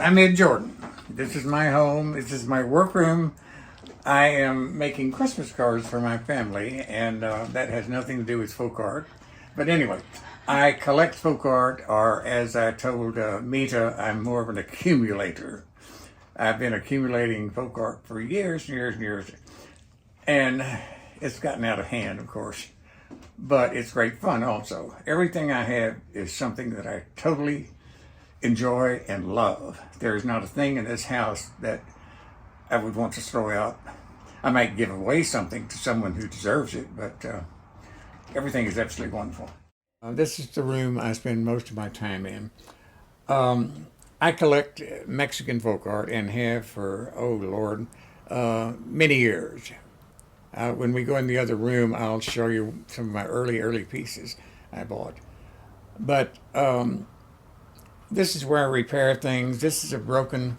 I'm Ed Jordan. This is my home. This is my workroom. I am making Christmas cards for my family, and that has nothing to do with folk art. But anyway, I collect folk art, or as I told Mita, I'm more of an accumulator. I've been accumulating folk art for years and years and years, and it's gotten out of hand, of course. But it's great fun also. Everything I have is something that I totally enjoy and love. There's not a thing in this house that I would want to throw out. I might give away something to someone who deserves it, but everything is absolutely wonderful. This is the room I spend most of my time in. I collect Mexican folk art and have for, oh Lord, many years. When we go in the other room, I'll show you some of my early pieces I bought. But this is where I repair things. This is a broken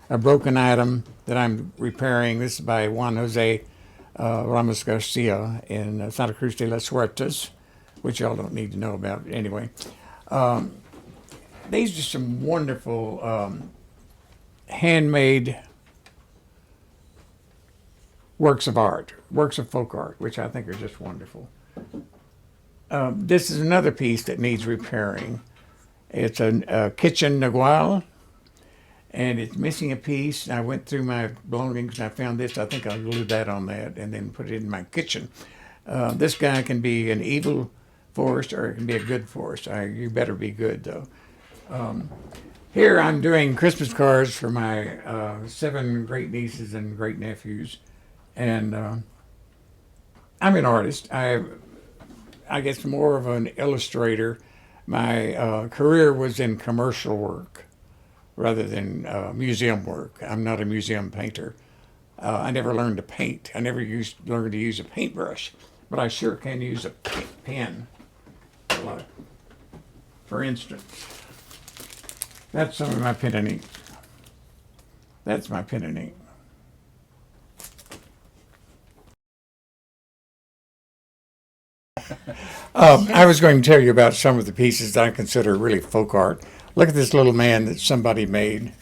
item that I'm repairing. This is by Juan Jose Ramos Garcia in Santa Cruz de las Huertas, which y'all don't need to know about anyway. These are some wonderful handmade works of art, works of folk art, which I think are just wonderful. This is another piece that needs repairing. It's a kitchen nagual, and it's missing a piece. I went through my belongings and I found this. I think I'll glue that on that and then put it in my kitchen. This guy can be an evil force or it can be a good force. You better be good, though. Here I'm doing Christmas cards for my 7 great nieces and great nephews. And I'm an artist. I guess more of an illustrator. My career was in commercial work rather than museum work. I'm not a museum painter. I never learned to paint. I never learned to use a paintbrush, but I sure can use a pen. Like, for instance, that's some of my pen and ink. That's my pen and ink. I was going to tell you about some of the pieces that I consider really folk art. Look at this little man that somebody made.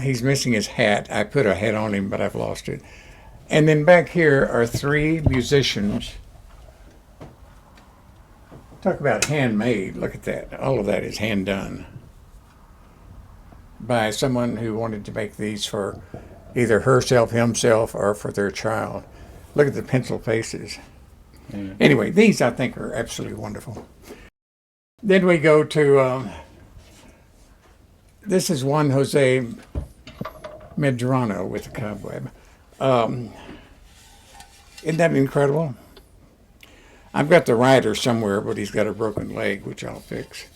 He's missing his hat. I put a hat on him, but I've lost it. And then back here are 3 musicians. Talk about handmade. Look at that. All of that is hand done by someone who wanted to make these for either herself, himself, or for their child. Look at the pencil faces. Anyway, these I think are absolutely wonderful. Then we go to, this is Juan Jose Medrano with the cobweb. Isn't that incredible? I've got the writer somewhere, but he's got a broken leg, which I'll fix.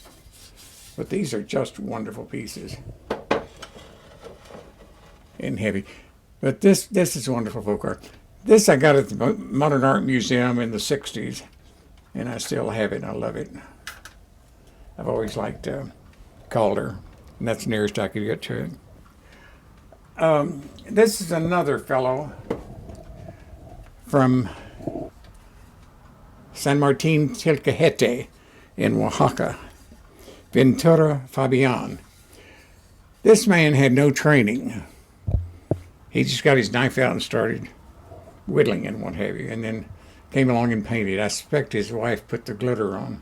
But these are just wonderful pieces. And heavy. But this is wonderful folk art. This I got at the Modern Art Museum in the 60s, and I still have it, and I love it. I've always liked Calder, and that's the nearest I could get to it. This is another fellow from San Martin Tilcajete in Oaxaca, Ventura Fabian. This man had no training. He just got his knife out and started whittling and what have you, and then came along and painted. I suspect his wife put the glitter on.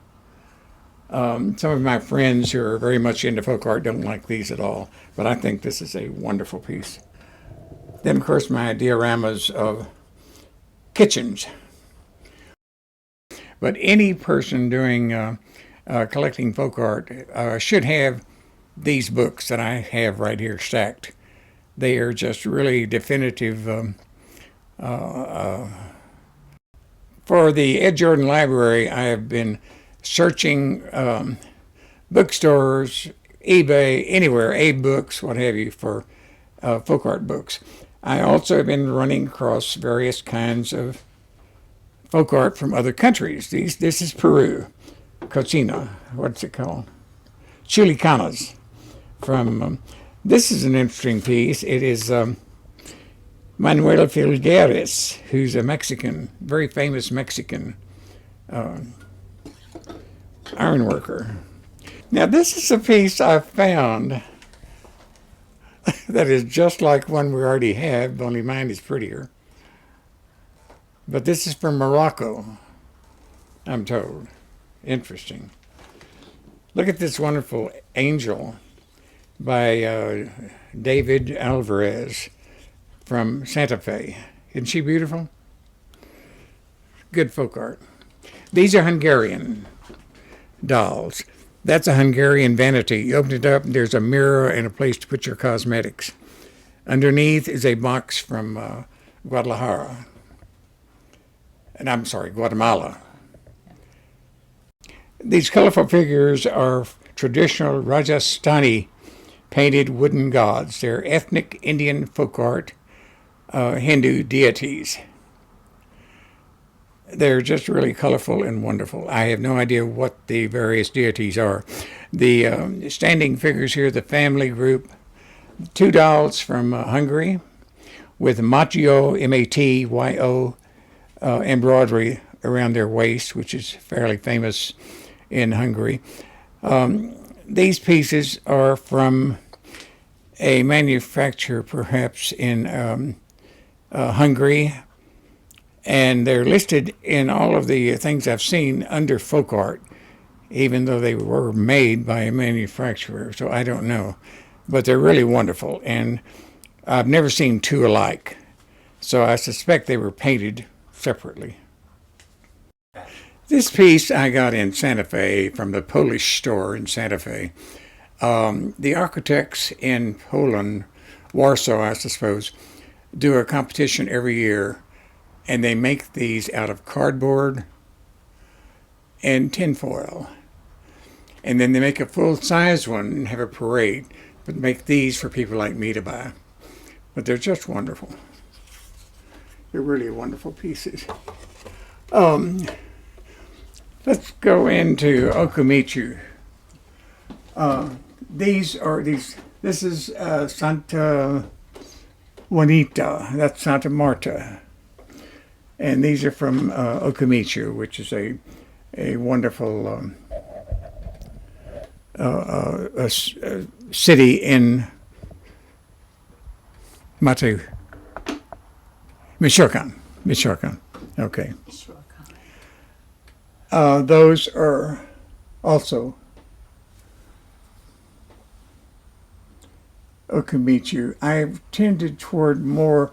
Some of my friends who are very much into folk art don't like these at all, but I think this is a wonderful piece. Then, of course, my dioramas of kitchens. But any person doing collecting folk art should have these books that I have right here stacked. They are just really definitive. For the Ed Jordan Library, I have been searching bookstores, eBay, anywhere, A-Books, what have you, for folk art books. I also have been running across various kinds of folk art from other countries. This is Peru, cocina, what's it called? Chulicanas. This is an interesting piece. It is Manuel Filgueres, who's a Mexican, very famous Mexican iron worker. Now this is a piece I found that is just like one we already have, only mine is prettier. But this is from Morocco, I'm told. Interesting. Look at this wonderful angel by David Alvarez from Santa Fe. Isn't she beautiful? Good folk art. These are Hungarian dolls. That's a Hungarian vanity. You open it up, and there's a mirror and a place to put your cosmetics. Underneath is a box from Guadalajara. And I'm sorry, Guatemala. These colorful figures are traditional Rajasthani painted wooden gods. They're ethnic Indian folk art, Hindu deities. They're just really colorful and wonderful. I have no idea what the various deities are. The standing figures here, the family group, two dolls from Hungary with Matyo, M-A-T-Y-O, embroidery around their waist, which is fairly famous in Hungary. These pieces are from a manufacturer perhaps in Hungary, and they're listed in all of the things I've seen under folk art, even though they were made by a manufacturer, so I don't know. But they're really wonderful, and I've never seen two alike, so I suspect they were painted separately. This piece I got in Santa Fe from the Polish store in Santa Fe. The architects in Poland, Warsaw, I suppose, do a competition every year, and they make these out of cardboard and tinfoil. And then they make a full-size one and have a parade, but make these for people like me to buy. But they're just wonderful. They're really wonderful pieces. Let's go into Okumichu. This is Santa Juanita, that's Santa Marta. And these are from Okumichu, which is a wonderful city in Michoacan. Okay. Those are also Okumichu. I've tended toward more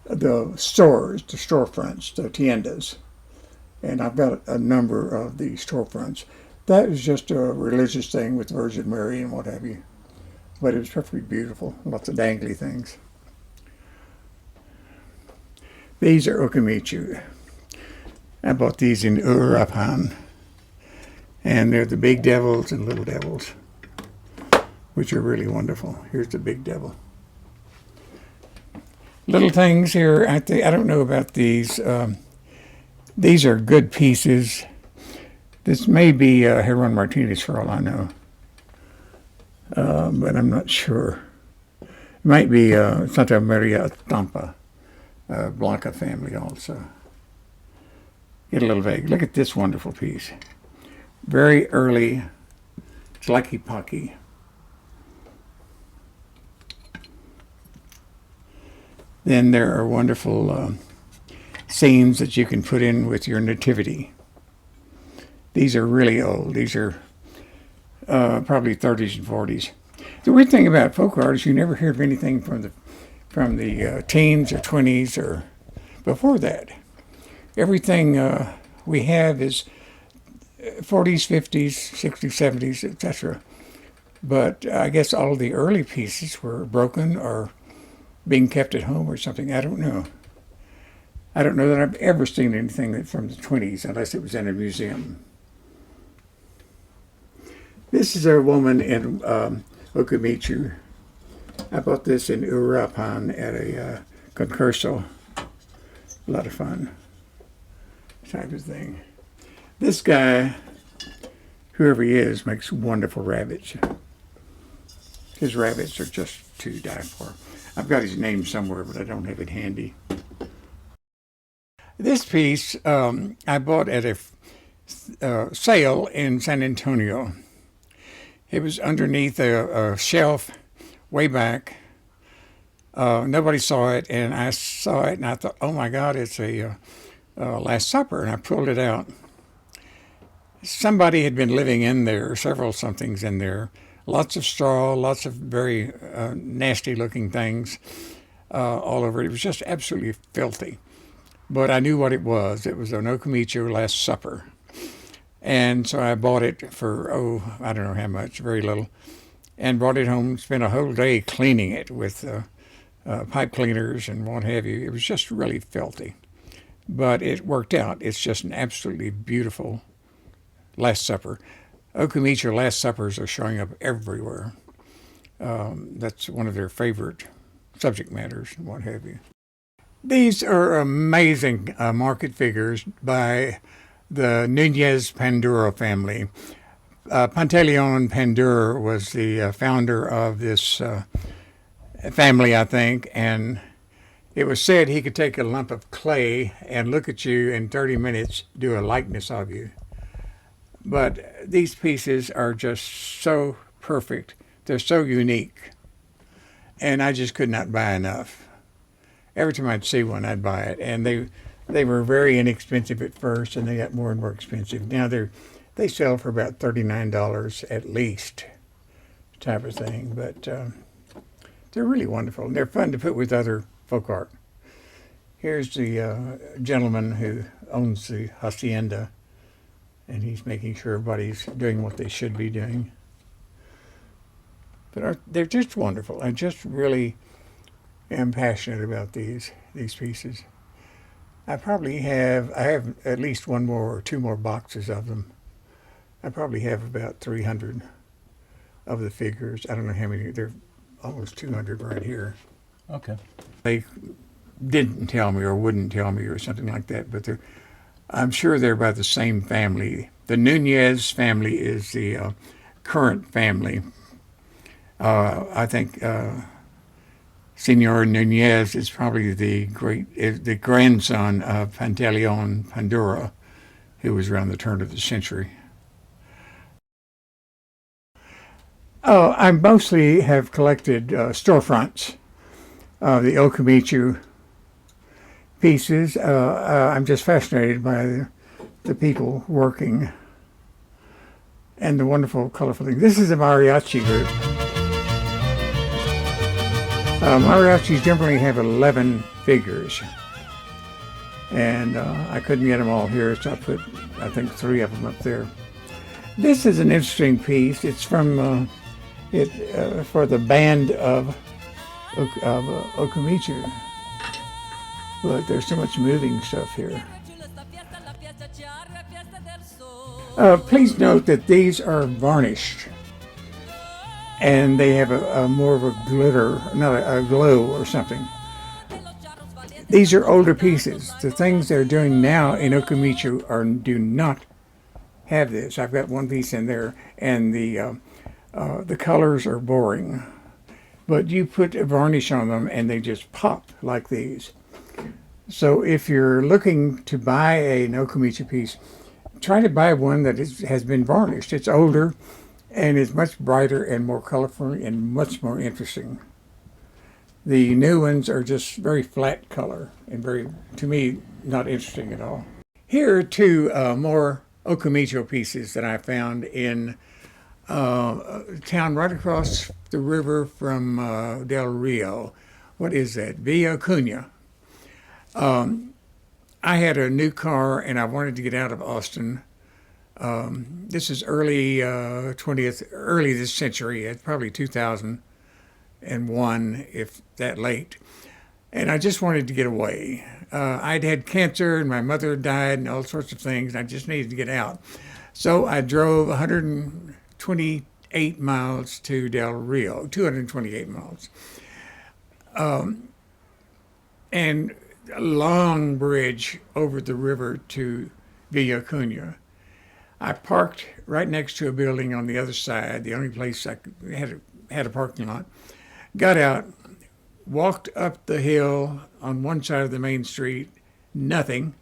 the stores, the storefronts, the tiendas. And I've got a number of the storefronts. That is just a religious thing with Virgin Mary and what have you. But it was perfectly beautiful. Lots of dangly things. These are Okumichu. I bought these in Uruapan. And they're the big devils and little devils, which are really wonderful. Here's the big devil. Little things here. I don't know about these. These are good pieces. This may be Heron Martinez for all I know. But I'm not sure. It might be Santa Maria Estampa, Blanca family also. Get a little vague. Look at this wonderful piece. Very early Tlaquepaque. Then there are wonderful scenes that you can put in with your nativity. These are really old. These are probably 30s and 40s. The weird thing about folk art is you never hear of anything from the teens or 20s or before that. Everything we have is 40s, 50s, 60s, 70s, etc. But I guess all of the early pieces were broken or being kept at home or something. I don't know. I don't know that I've ever seen anything from the 20s unless it was in a museum. This is a woman in Okumichu. I bought this in Uruapan at a concurso. A lot of fun type of thing. This guy, whoever he is, makes wonderful rabbits. His rabbits are just to die for. I've got his name somewhere, but I don't have it handy. This piece I bought at a sale in San Antonio. It was underneath a shelf way back. Nobody saw it, and I saw it, and I thought, oh my God, it's a Last Supper, and I pulled it out. Somebody had been living in there, several somethings in there, lots of straw, lots of very nasty looking things all over it. It was just absolutely filthy. But I knew what it was. It was an Okamicho Last Supper. And so I bought it for, I don't know how much, very little, and brought it home, spent a whole day cleaning it with pipe cleaners and what have you. It was just really filthy. But it worked out. It's just an absolutely beautiful Last Supper. Okamicho Last Suppers are showing up everywhere. That's one of their favorite subject matters and what have you. These are amazing market figures by the Nunez Pandura family. Pantaleon Pandura was the founder of this family, I think, and it was said he could take a lump of clay and look at you in 30 minutes, do a likeness of you. But these pieces are just so perfect. They're so unique. And I just could not buy enough. Every time I'd see one, I'd buy it. And they were very inexpensive at first, and they got more and more expensive. Now they sell for about $39 at least, type of thing. But they're really wonderful. And they're fun to put with other folk art. Here's the gentleman who owns the hacienda, and he's making sure everybody's doing what they should be doing. But they're just wonderful. I just really am passionate about these pieces. I have at least one more or two more boxes of them. I probably have about 300 of the figures. I don't know how many. There are almost 200 right here. Okay. They didn't tell me or wouldn't tell me or something like that, but I'm sure they're by the same family. The Nunez family is the current family. I think Senor Nunez is probably the grandson of Pantaleon Pandura, who was around the turn of the century. I mostly have collected storefronts, the Okamicho pieces. I'm just fascinated by the people working and the wonderful, colorful things. This is a mariachi group. Mariachis generally have 11 figures, and I couldn't get them all here, so I put, I think, 3 of them up there. This is an interesting piece. It's from for the band of Okamicho. Look, there's so much moving stuff here. Please note that these are varnished, and they have a more of a glitter, not a glow or something. These are older pieces. The things they're doing now in Okamicho do not have this. I've got one piece in there, and the colors are boring. But you put a varnish on them, and they just pop like these. So if you're looking to buy an Okamicho piece, try to buy one that has been varnished. It's older, and it's much brighter and more colorful and much more interesting. The new ones are just very flat color and very, to me, not interesting at all. Here are 2 more Okamicho pieces that I found in a town right across the river from Del Rio. What is that? Villa Cunha. I had a new car and I wanted to get out of Austin. This is early this century. It's probably 2001, if that late. And I just wanted to get away. I'd had cancer and my mother had died and all sorts of things. And I just needed to get out. So I drove 128 miles to Del Rio, 228 miles. And a long bridge over the river to Villa Cunha. I parked right next to a building on the other side, the only place I had a parking lot. Got out, walked up the hill on one side of the main street, nothing.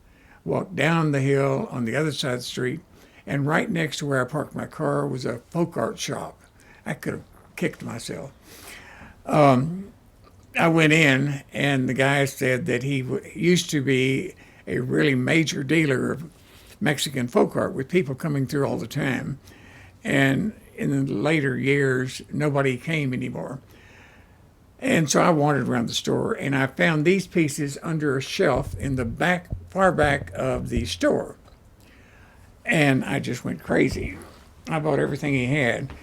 Walked down the hill on the other side of the street, and right next to where I parked my car was a folk art shop. I could have kicked myself. I went in, and the guy said that he used to be a really major dealer of Mexican folk art with people coming through all the time. And in the later years, nobody came anymore. And so I wandered around the store, and I found these pieces under a shelf in the back, far back of the store. And I just went crazy. I bought everything he had.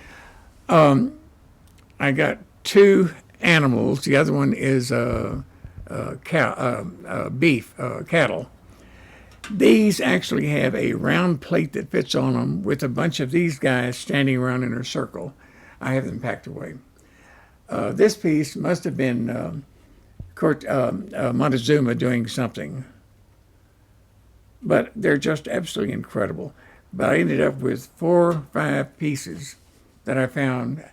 I got two animals. The other one is beef, cattle. These actually have a round plate that fits on them with a bunch of these guys standing around in a circle. I have them packed away. This piece must have been Montezuma doing something. But they're just absolutely incredible. But I ended up with 4 or 5 pieces that I found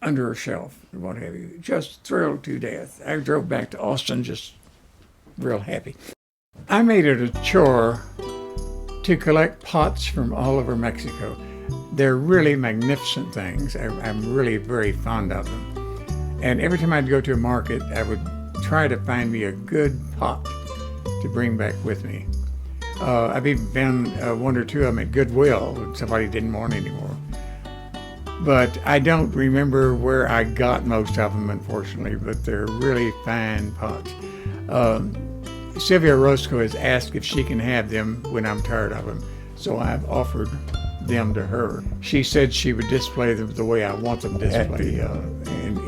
under a shelf, and what have you. Just thrilled to death. I drove back to Austin just real happy. I made it a chore to collect pots from all over Mexico. They're really magnificent things. I'm really very fond of them. And every time I'd go to a market, I would try to find me a good pot to bring back with me. I've even found 1 or 2 of them at Goodwill when somebody didn't want anymore. But I don't remember where I got most of them, unfortunately, but they're really fine pots. Sylvia Roscoe has asked if she can have them when I'm tired of them, so I've offered them to her. She said she would display them the way I want them displayed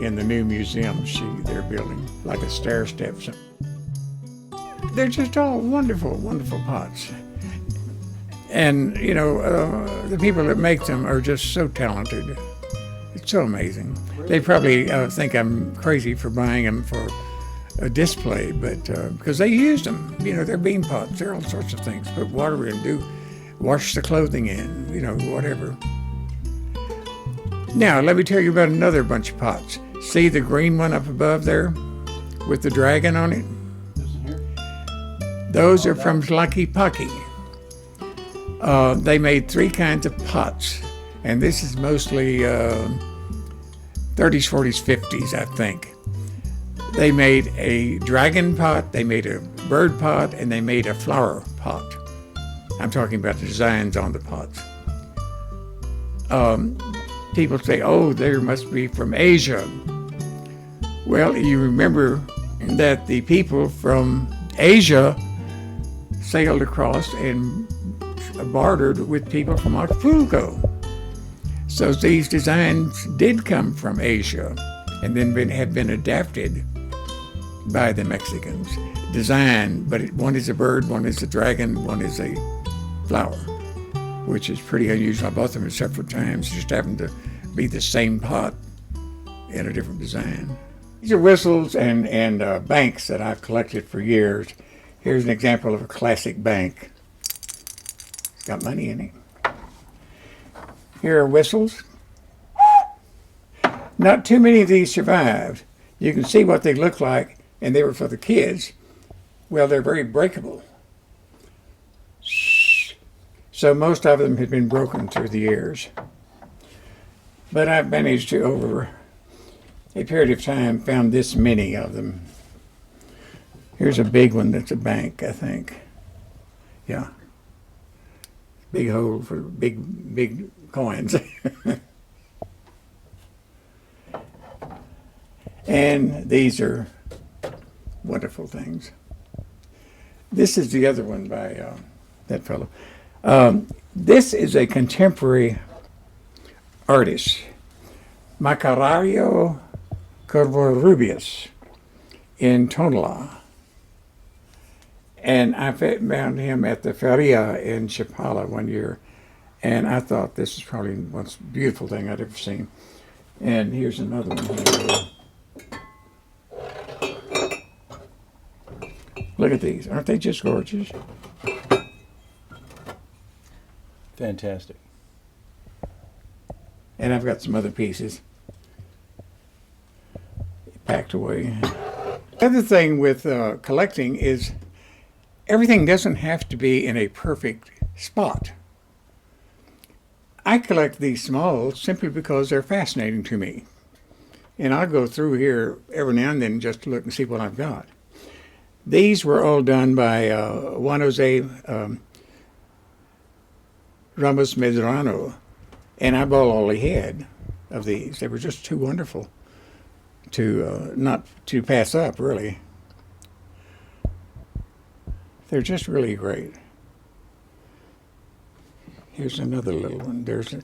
in the new museum they're building, like a stair steps. They're just all wonderful, wonderful pots. And, you know, the people that make them are just so talented. It's so amazing. They probably think I'm crazy for buying them for a display, but because they used them. You know, they're bean pots, they're all sorts of things. Put water in, wash the clothing in, you know, whatever. Now, let me tell you about another bunch of pots. See the green one up above there with the dragon on it? Those are from Tlaquepaque. They made 3 kinds of pots, and this is mostly 30s, 40s, 50s, I think. They made a dragon pot, they made a bird pot, and they made a flower pot. I'm talking about the designs on the pots. People say, oh, they must be from Asia. Well, you remember that the people from Asia sailed across and bartered with people from Acapulco. So these designs did come from Asia and then have been adapted by the Mexicans. Designed, but one is a bird, one is a dragon, one is a flower, which is pretty unusual. I bought them at several times, just happened to be the same pot in a different design. These are whistles and banks that I've collected for years. Here's an example of a classic bank. It's got money in it. Here are whistles. Not too many of these survived. You can see what they look like, and they were for the kids. Well, they're very breakable. So most of them have been broken through the years. But I've managed to, over a period of time, found this many of them. Here's a big one that's a bank, I think. Yeah. Big hole for big coins. And these are wonderful things. This is the other one by that fellow. This is a contemporary artist, Macarario Covarrubias in Tonalá. And I found him at the Feria in Chapala one year, and I thought this is probably the most beautiful thing I'd ever seen. And here's another one here. Look at these. Aren't they just gorgeous? Fantastic. And I've got some other pieces packed away. The other thing with collecting is everything doesn't have to be in a perfect spot. I collect these smalls simply because they're fascinating to me. And I'll go through here every now and then just to look and see what I've got. These were all done by Juan Jose Ramos Medrano, and I bought all he had of these. They were just too wonderful to not to pass up, really. They're just really great. Here's another little one. There's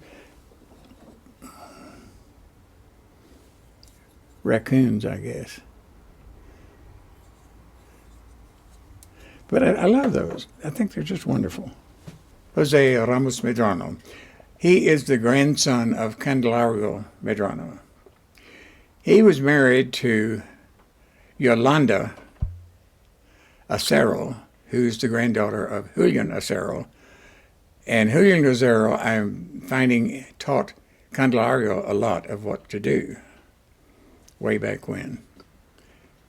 raccoons, I guess. But I love those. I think they're just wonderful. Jose Ramos Medrano. He is the grandson of Candelario Medrano. He was married to Yolanda Acero, who's the granddaughter of Julian Acero. And Julian Acero, I'm finding, taught Candelario a lot of what to do way back when.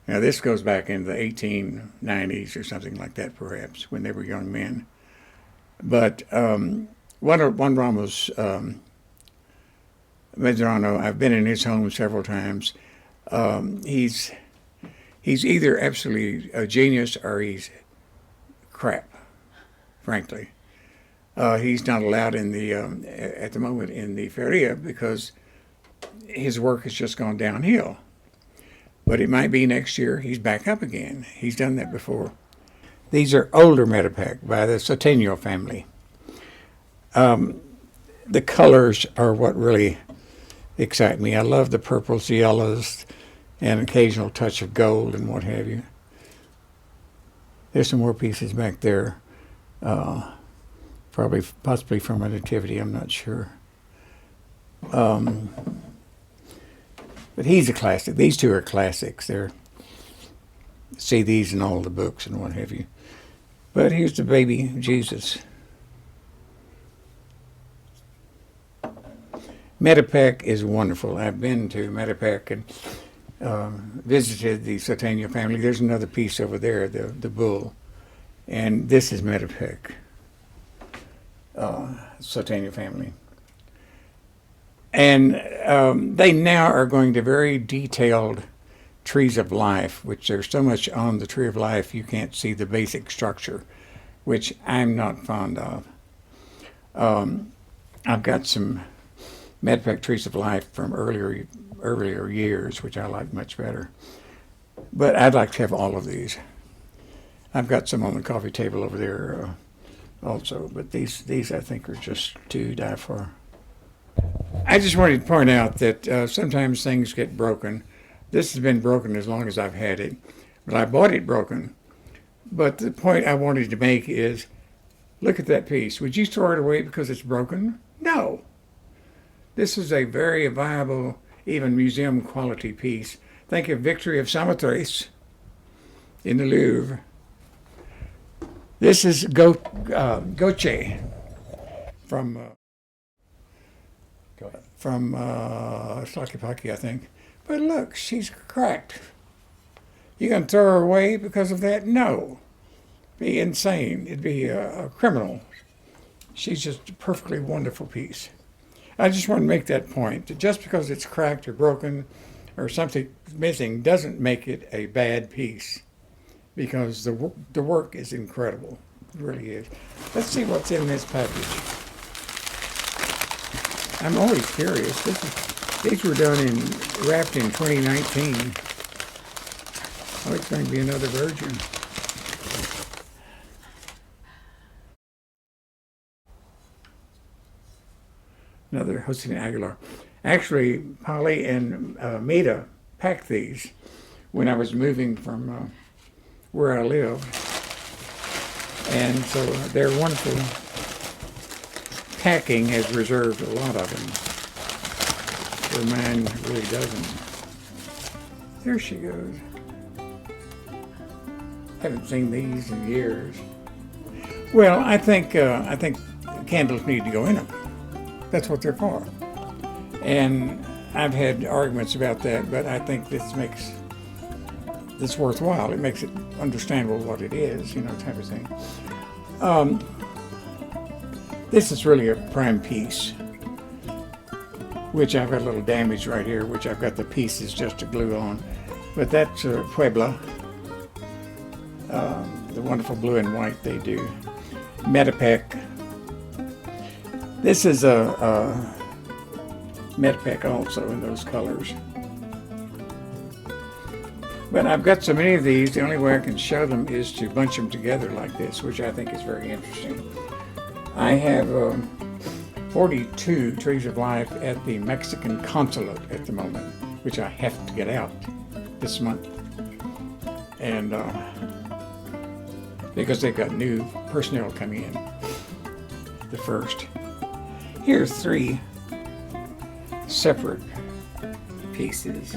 Now, this goes back in the 1890s or something like that, perhaps, when they were young men. But Juan Ramos Medrano, I've been in his home several times. He's either absolutely a genius or he's crap, frankly. He's not allowed in the at the moment in the Feria because his work has just gone downhill. But it might be next year he's back up again. He's done that before. These are older Metapac by the Soteño family. The colors are what really excite me. I love the purples, yellows, and occasional touch of gold and what have you. There's some more pieces back there. Possibly from a nativity, I'm not sure. But he's a classic. These two are classics. See these in all the books and what have you. But here's the baby Jesus. Metapac is wonderful. I've been to Metapac and visited the Soteño family. There's another piece over there, the bull. And this is Metapac, Soteño family. And they now are going to very detailed trees of life, which there's so much on the tree of life you can't see the basic structure, which I'm not fond of. I've got some Metapac trees of life from earlier years, which I like much better. But I'd like to have all of these. I've got some on the coffee table over there also, but these I think are just to die for. I just wanted to point out that sometimes things get broken. This has been broken as long as I've had it, but I bought it broken. But the point I wanted to make is, look at that piece. Would you throw it away because it's broken? No. This is a very viable, even museum quality piece. Think of Victory of Samothrace in the Louvre. This is Goche from Slakipaki, I think. But look, she's cracked. You gonna throw her away because of that? No. Be insane. It'd be a criminal. She's just a perfectly wonderful piece. I just want to make that point. That just because it's cracked or broken or something missing doesn't make it a bad piece, because the work is incredible. It really is. Let's see what's in this package. I'm always curious. These were wrapped in 2019. Oh, it's going to be another Virgin. Another Jose Aguilar. Actually, Polly and Maida packed these when I was moving from where I live. And so they're wonderful. Packing has reserved a lot of them, where mine really doesn't. There she goes. Haven't seen these in years. Well, I think candles need to go in them. That's what they're for. And I've had arguments about that, but I think this makes this worthwhile. It makes it understandable what it is, type of thing. This is really a prime piece. which I've got a little damage right here, which I've got the pieces just to glue on. But that's Puebla, the wonderful blue and white they do. Metapec. This is a Metapec also in those colors. But I've got so many of these, the only way I can show them is to bunch them together like this, which I think is very interesting. I have 42 trees of life at the Mexican consulate at the moment, which I have to get out this month. And because they've got new personnel coming in, the first. Here's 3 separate pieces.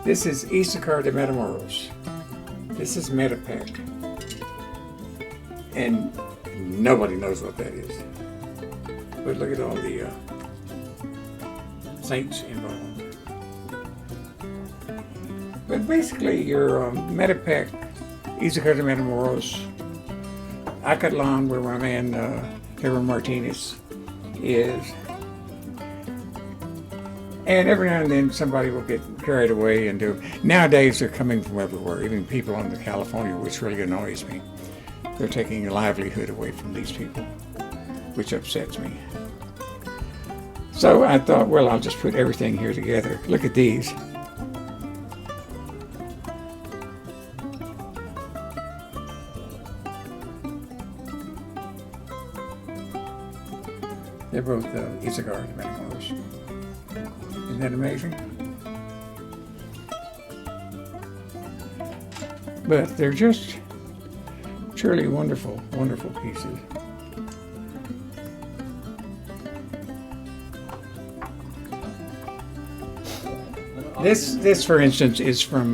This is Issachar de Matamoros. This is Metapec. And nobody knows what that is. But look at all the saints involved. But basically your Metapec, Issachar de Matamoros, Acatlan, where my man Heber Martinez is. And every now and then somebody will get carried away and do. Nowadays they're coming from everywhere, even people on the California, which really annoys me. They're taking a livelihood away from these people, which upsets me. So I thought, well, I'll just put everything here together. Look at these. They're both Issachar de Matamoros. Isn't that amazing? But they're just truly wonderful, wonderful pieces. This, for instance, is from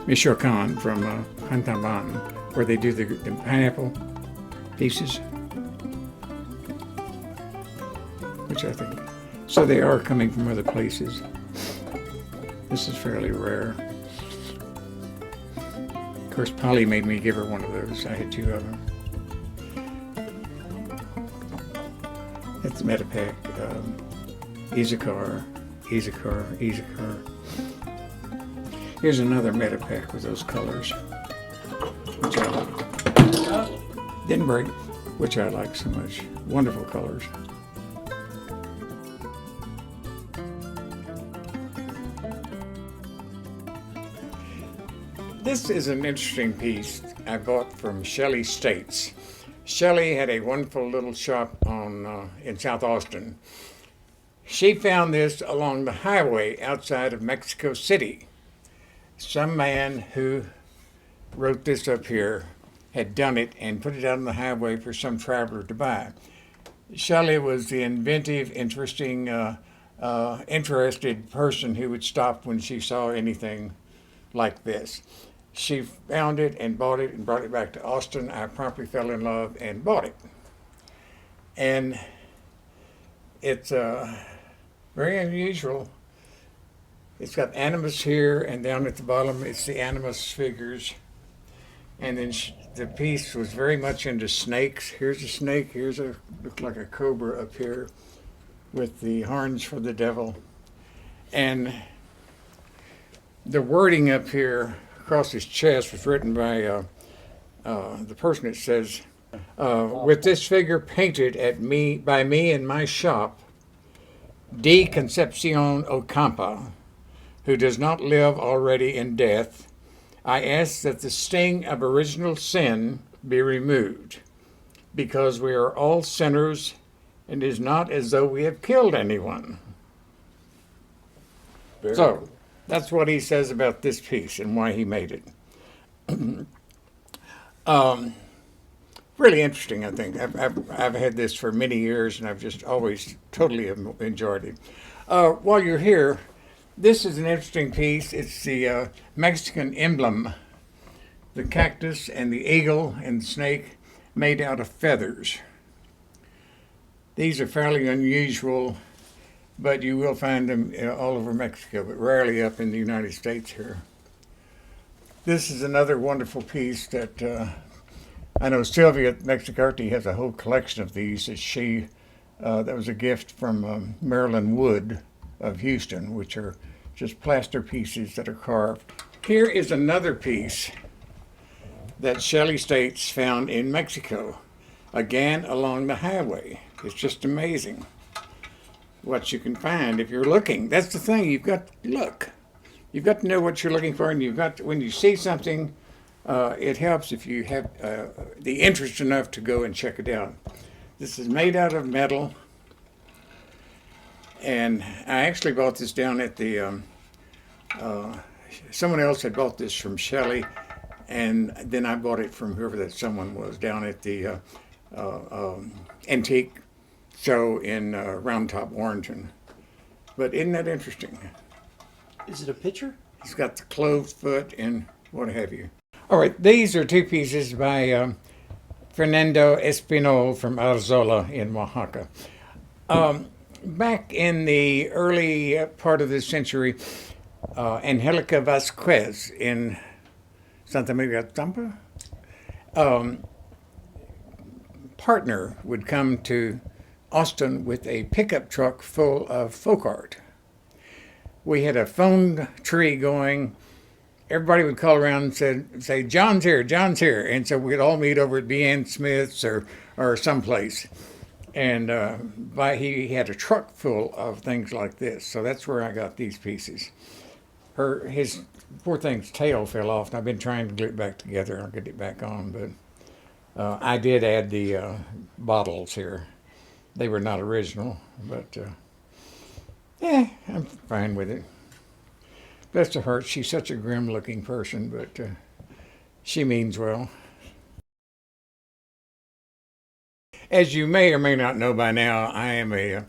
Michoacan, from Hantamban, where they do the pineapple pieces, which I think. So they are coming from other places. This is fairly rare. Of course, Polly made me give her one of those. I had 2 of them. It's Metapec, Issachar. Here's another Metapec with those colors, which I like. Didn't break, which I like so much. Wonderful colors. This is an interesting piece I bought from Shelley States. Shelley had a wonderful little shop in South Austin. She found this along the highway outside of Mexico City. Some man who wrote this up here had done it and put it out on the highway for some traveler to buy. Shelley was the inventive, interesting, interested person who would stop when she saw anything like this. She found it and bought it and brought it back to Austin. I promptly fell in love and bought it. And it's very unusual. It's got animus here, and down at the bottom it's the animus figures. And then the piece was very much into snakes. Here's a snake, here's a, looked like a cobra up here with the horns for the devil. And the wording up here across his chest was written by the person. It says, with this figure painted by me in my shop, D. Concepcion Ocampa, who does not live already in death, I ask that the sting of original sin be removed, because we are all sinners, and it is not as though we have killed anyone. So, that's what he says about this piece and why he made it. Really interesting, I think. I've had this for many years, and I've just always totally enjoyed it. While you're here, this is an interesting piece. It's the Mexican emblem, the cactus and the eagle and the snake made out of feathers. These are fairly unusual, but you will find them all over Mexico, but rarely up in the United States here. This is another wonderful piece that I know Sylvia at Mexicarte has a whole collection of these that she That was a gift from Maryland Wood of Houston, which are just plaster pieces that are carved. Here is another piece that Shelley States found in Mexico, again along the highway. It's just amazing what you can find if you're looking. That's the thing, you've got to look. You've got to know what you're looking for, and you've got to, when you see something, it helps if you have the interest enough to go and check it out. This is made out of metal, and I actually bought this down at the, someone else had bought this from Shelley, and then I bought it from whoever that someone was down at the antique show in Round Top, Warrenton. But isn't that interesting? Is it a picture? He's got the closed foot and what have you. All right, these are two pieces by Fernando Espinol from Arzola in Oaxaca. Back in the early part of this century, Angelica Vasquez in Santa Maria Tampa, partner would come to Austin with a pickup truck full of folk art. We had a phone tree going. Everybody would call around and say, John's here, John's here. And so we'd all meet over at B.N. Smith's or someplace. And he had a truck full of things like this. So that's where I got these pieces. His poor thing's tail fell off, and I've been trying to glue it back together. I'll get it back on, but I did add the bottles here. They were not original, but yeah, I'm fine with it. Bless her heart, she's such a grim-looking person, but she means well. As you may or may not know by now, I am a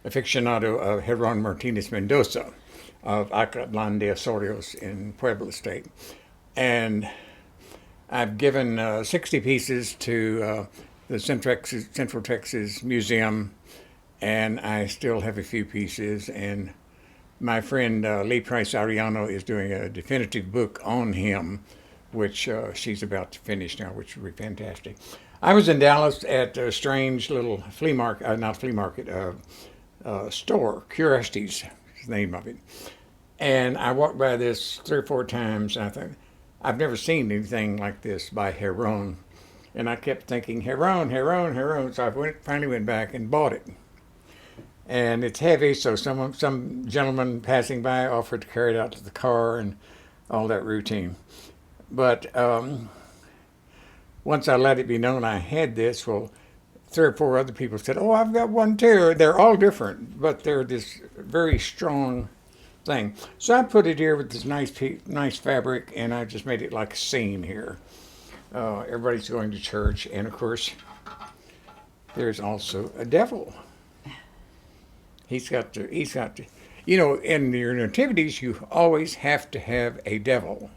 aficionado of Geron Martinez Mendoza of Acatlan de Osorios in Puebla State. And I've given 60 pieces to the Central Texas Museum, and I still have a few pieces. And my friend Lee Price Ariano is doing a definitive book on him, which she's about to finish now, which will be fantastic. I was in Dallas at a strange little flea market, not flea market, store, Curiosities is the name of it. And I walked by this 3 or 4 times, and I thought, I've never seen anything like this by Geron. And I kept thinking, Geron, Geron, Geron. So I finally went back and bought it. And it's heavy, so some gentleman passing by offered to carry it out to the car and all that routine. But once I let it be known I had this, well, 3 or 4 other people said, oh, I've got one too. They're all different, but they're this very strong thing. So I put it here with this nice fabric, and I just made it like a scene here. Everybody's going to church, and of course, there's also a devil. He's got to, you know, in your nativities, you always have to have a devil,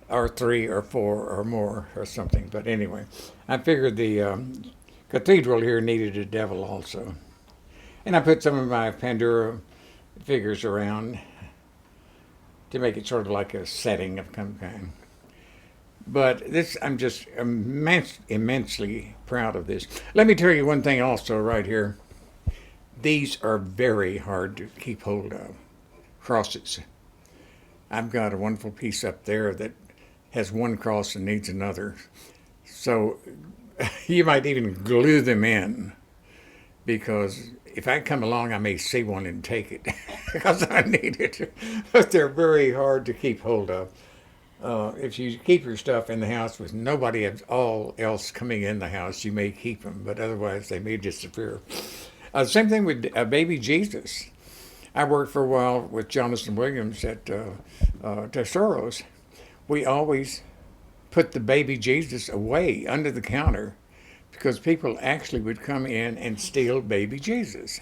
or 3 or 4 or more or something. But anyway, I figured the cathedral here needed a devil also. And I put some of my Pandora figures around to make it sort of like a setting of some kind. But this, I'm just immensely proud of this. Let me tell you one thing also right here. These are very hard to keep hold of, crosses. I've got a wonderful piece up there that has one cross and needs another. So you might even glue them in, because if I come along, I may see one and take it because I need it. But they're very hard to keep hold of. If you keep your stuff in the house with nobody else coming in the house, you may keep them, but otherwise they may disappear. Same thing with baby Jesus. I worked for a while with Jonathan Williams at Tesoros. We always put the baby Jesus away under the counter because people actually would come in and steal baby Jesus.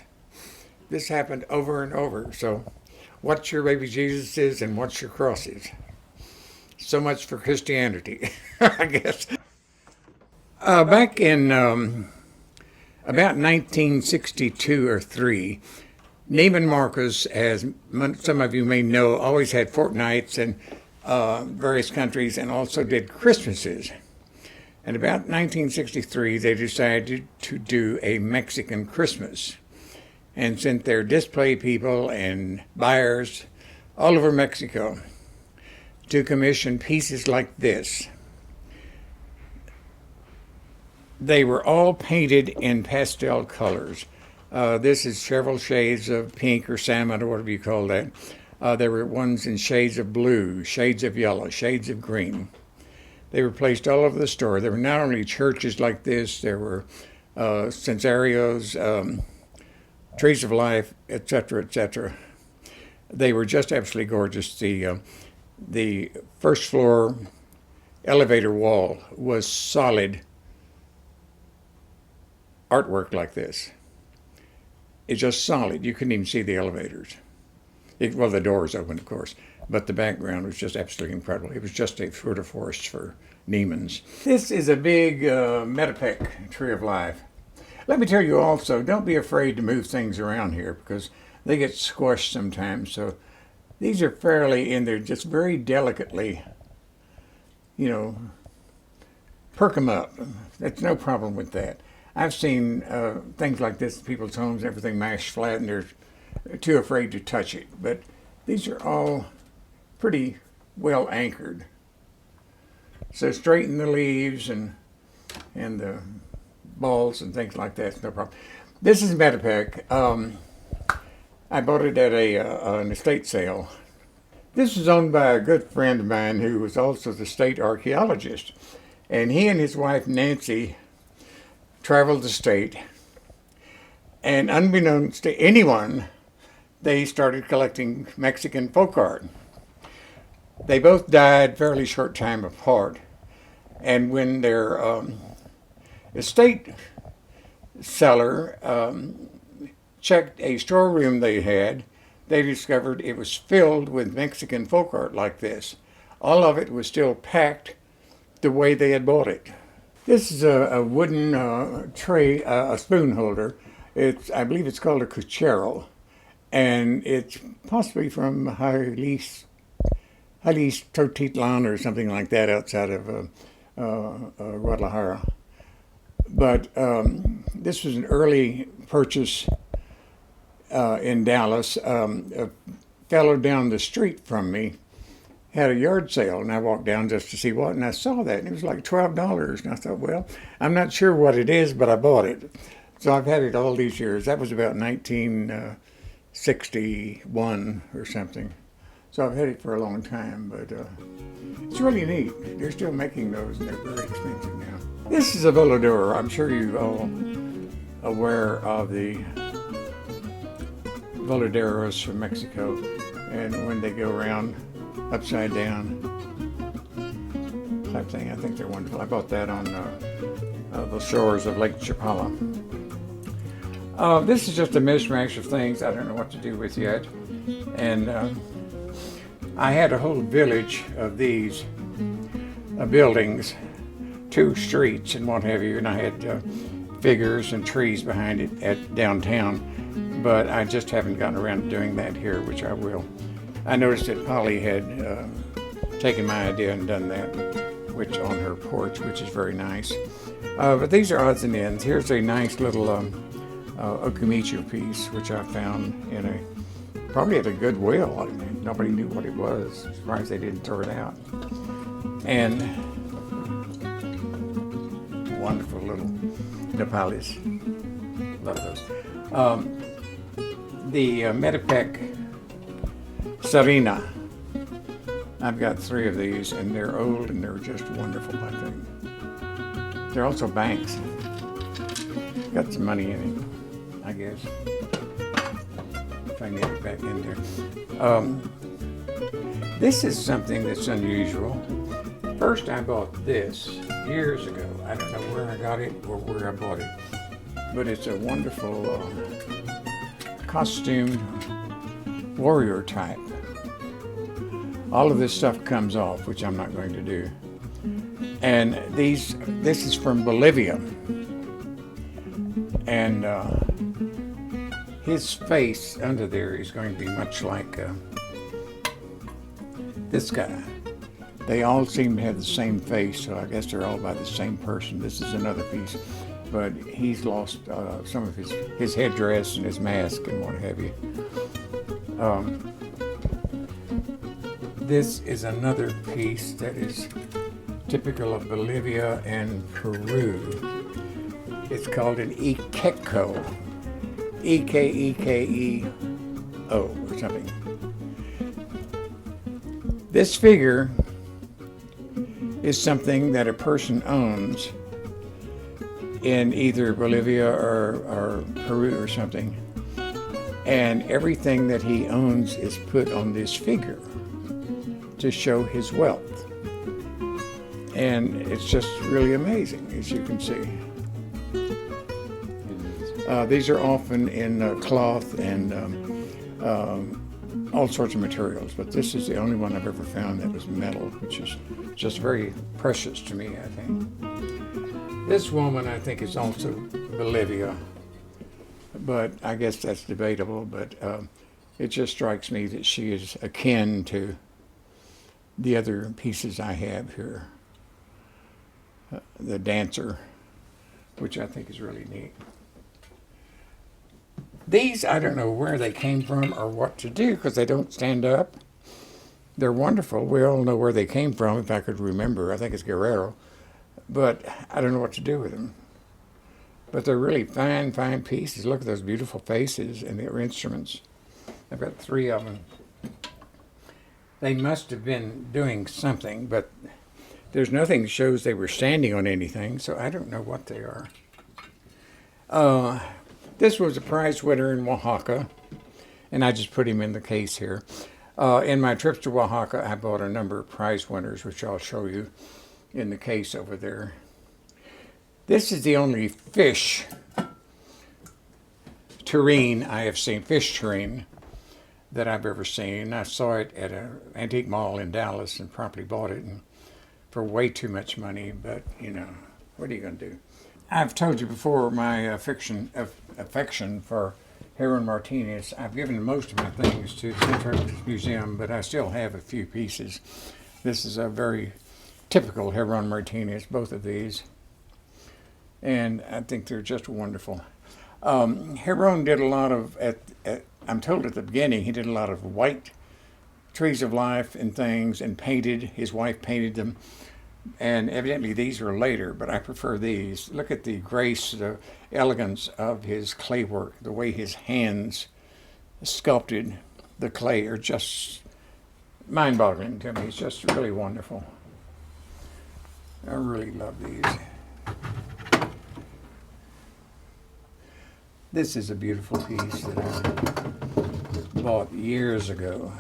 This happened over and over. So what your baby Jesus is and what your cross is. So much for Christianity, I guess. Back in about 1962 or 3, Neiman Marcus, as some of you may know, always had fortnights in various countries and also did Christmases. And about 1963, they decided to do a Mexican Christmas and sent their display people and buyers all over Mexico to commission pieces like this. They were all painted in pastel colors. This is several shades of pink or salmon or whatever you call that. There were ones in shades of blue, shades of yellow, shades of green. They were placed all over the store. There were not only churches like this, there were censarios, trees of life, etc., etc. They were just absolutely gorgeous. The first floor elevator wall was solid artwork like this. It's just solid. You couldn't even see the elevators. Well, the doors open, of course, but the background was just absolutely incredible. It was just a tour de force for Neiman's. This is a big Metapec Tree of Life. Let me tell you also, don't be afraid to move things around here because they get squashed sometimes. So these are fairly in there, just very delicately, perk them up. That's no problem with that. I've seen things like this in people's homes, everything mashed flat, and they're too afraid to touch it. But these are all pretty well anchored. So straighten the leaves and the balls and things like that, no problem. This is Metapec. I bought it at an estate sale. This is owned by a good friend of mine who was also the state archaeologist. And he and his wife Nancy traveled the state, and unbeknownst to anyone, they started collecting Mexican folk art. They both died fairly short time apart, and when their estate seller checked a storeroom they had, they discovered it was filled with Mexican folk art like this. All of it was still packed the way they had bought it. This is a wooden tray, a spoon holder. I believe it's called a cuchero, and it's possibly from Jalisco, Totitlan or something like that outside of Guadalajara. But this was an early purchase in Dallas. A fellow down the street from me had a yard sale, and I walked down just to see what, and I saw that, and it was like $12. And I thought, well, I'm not sure what it is, but I bought it. So I've had it all these years. That was about 1961 or something. So I've had it for a long time, but it's really neat. They're still making those, and they're very expensive now. This is a volador. I'm sure you're all aware of the voladeros from Mexico, and when they go around upside down type thing. I think they're wonderful. I bought that on the shores of Lake Chapala. This is just a mishmash of things I don't know what to do with yet. And I had a whole village of these buildings, 2 streets and what have you, and I had figures and trees behind it at downtown. But I just haven't gotten around to doing that here, which I will. I noticed that Polly had taken my idea and done that, which on her porch, which is very nice. But these are odds and ends. Here's a nice little Okumichu piece, which I found probably at a Goodwill. I mean, nobody knew what it was. I'm surprised they didn't throw it out. And wonderful little Nepalis. Love those. The Metapec Sarina. I've got 3 of these, and they're old and they're just wonderful, I think. They're also banks. Got some money in it, I guess. If I can get it back in there. This is something that's unusual. First, I bought this years ago. I don't know where I got it or where I bought it, but it's a wonderful costumed warrior type. All of this stuff comes off, which I'm not going to do. And this is from Bolivia. And his face under there is going to be much like this guy. They all seem to have the same face, so I guess they're all by the same person. This is another piece, but he's lost some of his headdress and his mask and what have you. This is another piece that is typical of Bolivia and Peru. It's called an Ikeko, E-K-E-K-E-O or something. This figure is something that a person owns in either Bolivia or Peru or something. And everything that he owns is put on this figure to show his wealth. And it's just really amazing, as you can see. These are often in cloth and all sorts of materials, but this is the only one I've ever found that was metal, which is just very precious to me, I think. This woman, I think, is also Bolivia, but I guess that's debatable, but it just strikes me that she is akin to the other pieces I have here. The dancer, which I think is really neat. These, I don't know where they came from or what to do because they don't stand up. They're wonderful. We all know where they came from, if I could remember. I think it's Guerrero. But I don't know what to do with them. But they're really fine, fine pieces. Look at those beautiful faces and their instruments. I've got 3 of them. They must have been doing something, but there's nothing that shows they were standing on anything, so I don't know what they are. This was a prize winner in Oaxaca, and I just put him in the case here. In my trips to Oaxaca, I bought a number of prize winners, which I'll show you in the case over there. This is the only fish tureen I have seen, fish tureen, that I've ever seen. I saw it at an antique mall in Dallas and promptly bought it for way too much money, but, you know, what are you going to do? I've told you before my affection for Heron Martinez. I've given most of my things to the Central Museum, but I still have a few pieces. This is a very typical Heron Martinez, both of these, and I think they're just wonderful. Heron did a lot of, I'm told at the beginning, he did a lot of white trees of life and things and painted. His wife painted them. And evidently these are later, but I prefer these. Look at the grace, the elegance of his clay work. The way his hands sculpted the clay are just mind-boggling to me. It's just really wonderful. I really love these. This is a beautiful piece that I bought years ago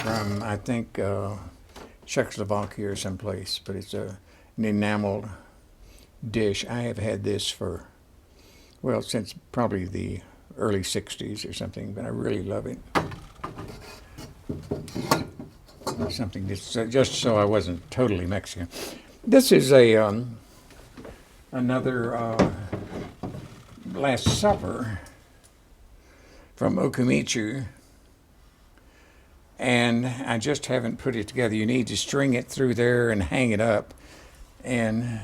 from, I think, Czechoslovakia or someplace, but it's an enameled dish. I have had this for, well, since probably the early 60s or something, but I really love it. Something just so I wasn't totally Mexican. This is a another Last Supper from Okumichu. And I just haven't put it together. You need to string it through there and hang it up. And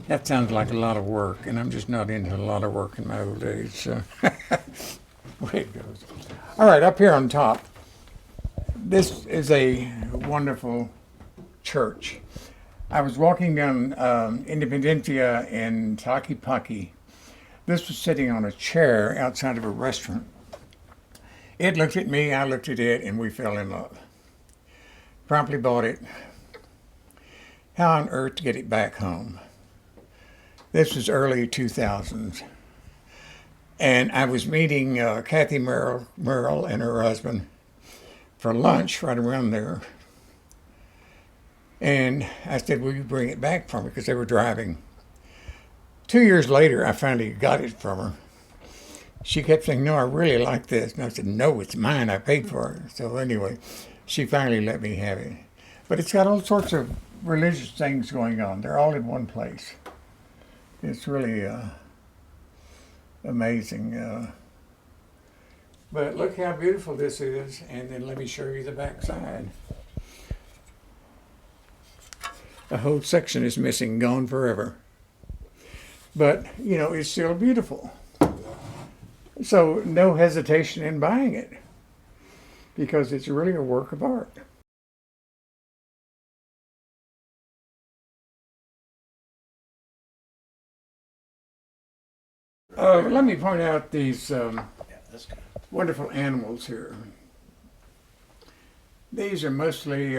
that sounds like a lot of work, and I'm just not into a lot of work in my old age, so way it goes. All right, up here on top, this is a wonderful church. I was walking down Independencia in Tlaquepaque. This was sitting on a chair outside of a restaurant. It looked at me, I looked at it, and we fell in love. Promptly bought it. How on earth to get it back home? This was early 2000s. And I was meeting Kathy Merrill and her husband for lunch right around there. And I said, will you bring it back for me? Because they were driving. 2 years later, I finally got it from her. She kept saying, no, I really like this. And I said, no, it's mine. I paid for it. So anyway, she finally let me have it. But it's got all sorts of religious things going on. They're all in one place. It's really amazing. But look how beautiful this is. And then let me show you the back side. A whole section is missing, gone forever. But, you know, it's still beautiful. So no hesitation in buying it because it's really a work of art. Let me point out these wonderful animals here. These are mostly